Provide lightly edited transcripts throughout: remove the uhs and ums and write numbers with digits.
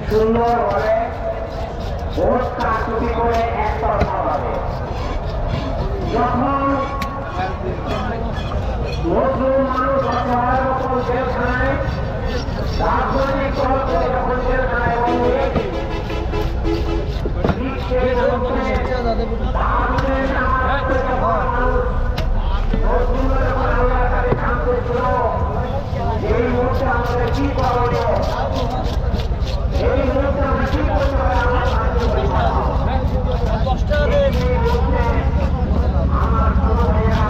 সুন্দর হলে ভোট কারচুপি করে একতরফা হবে। যখন নতুন মানুষ অসহায় মতো জেলখানায় রাজনৈতিক দল করে যখন জেলখানায় এই মুহূর্তে আমাদের কি করণীয়, এই মুহূর্তে আমরা কি করতে পারি আমার ভাইয়েরা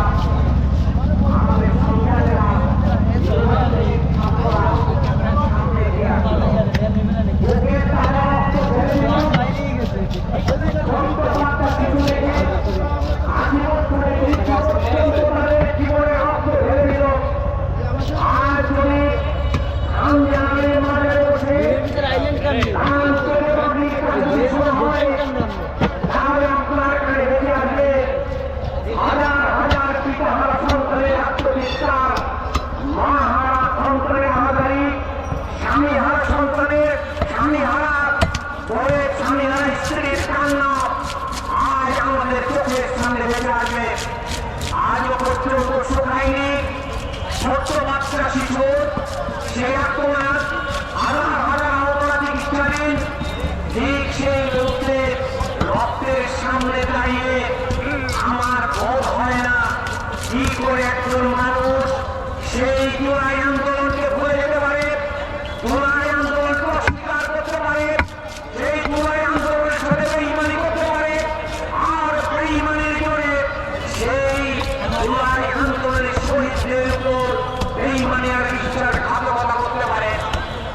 আমাদের সন্তানেরা ছোট্ট বাচ্চা শিশু সে আপনার হাজার হাজার অপরাধী ইসলামী ঠিক সেই মুহূর্তে রক্তের সামনে দাঁড়িয়ে আমার বোধ হয় না কি করে একজন মানুষ সেই জুলাই আন্দোলনকে ভুলে যেতে পারে, জুলাই আন্দোলনকে অস্বীকার করতে পারে, সেই জুলাই আন্দোলনের সাথে বেঈমানি করতে পারে, আর বেঈমানির জন্য সেই জুলাই আন্দোলনের শহীদদের উপর বেঈমানি আর বিশ্বাসঘাতকতা করতে পারে।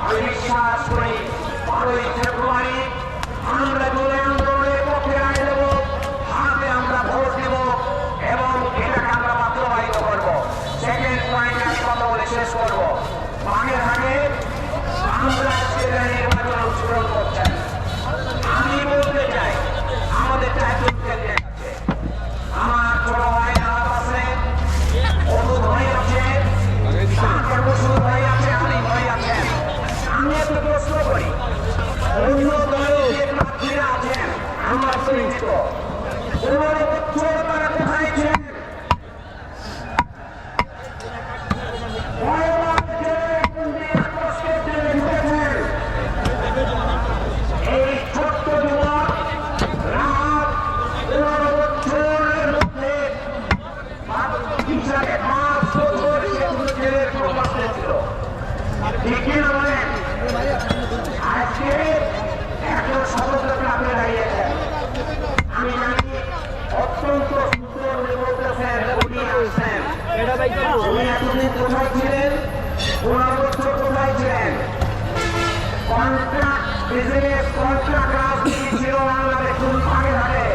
আমি বিশ্বাস করি 12ই ফেব্রুয়ারি আমরা জুলাই আন্দোলনের পক্ষে রায় দেব, হাতে আমরা ভোট দেব এবং এটাকে আমরা বাস্তবায়িত করব। সেকেন্ড পয়েন্ট আমি কথা বলে শেষ করব। বাগেরহাটে আমরা সেটা নির্বাচন অংশগ্রহণ করছেন। আমি বলতে চাই আমাদের চারজন ক্যান্ডিডেট আছে, আমার ছোট ভাই নাম আছে, অনুদ ভাই আছে, বসু ভাই আছে, আলী ভাই আছেন। আমি একটু প্রশ্ন করি, অন্য দলের যে প্রার্থীরা আছেন আমার পরিচিত, 15 বছর তারা কোথায় ছিলেন? এই ছোট্ট যুবক রাত 15 বছরের মধ্যে 5 বছর জেলের প্রবাসে ছিল। ঠিক কিনা বলেন? আজকে একজন সদস্যকে আপনি দাঁড়িয়েছেন, আমি জানি অত্যন্ত সুন্দর বলতেছেন উনি আসছেন। উনি এতদিন কোথায় ছিলেন? 15 বছর কোথায় ছিলেন? কন্ট্রাক্ট বিজনেস কন্ট্রাক্ট রাজনীতি ছিল বাংলাদেশ বাগেরহাটে।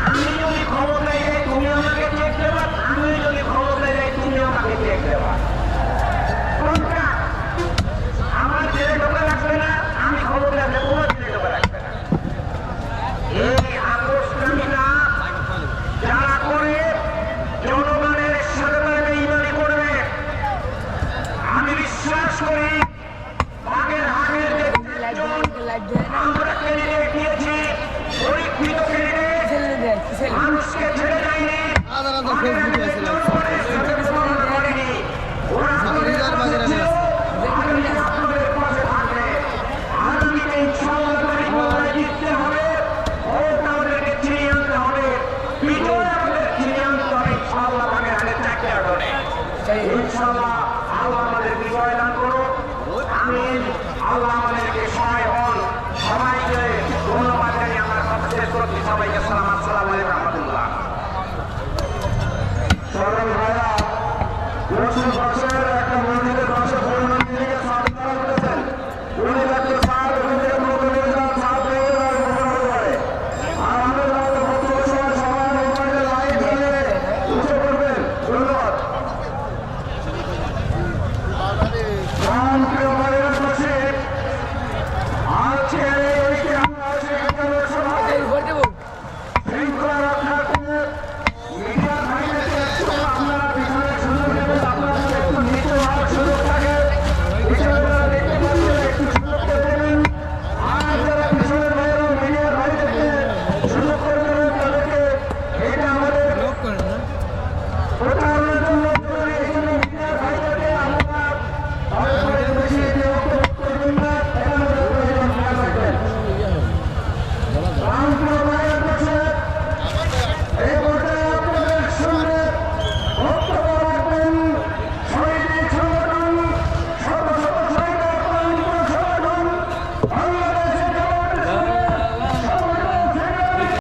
আমি ইনশাআল্লাহ আল্লাহ আমাদের বিজয় দান করুন। আমিন। আল্লাহ আমাদেরকে সহায় হন। সবাইকে ধন্যবাদ জানিয়ে আমার কথা শেষ করছি। সবাইকে আসসালামু আলাইকুম রহমতুল্লাহ।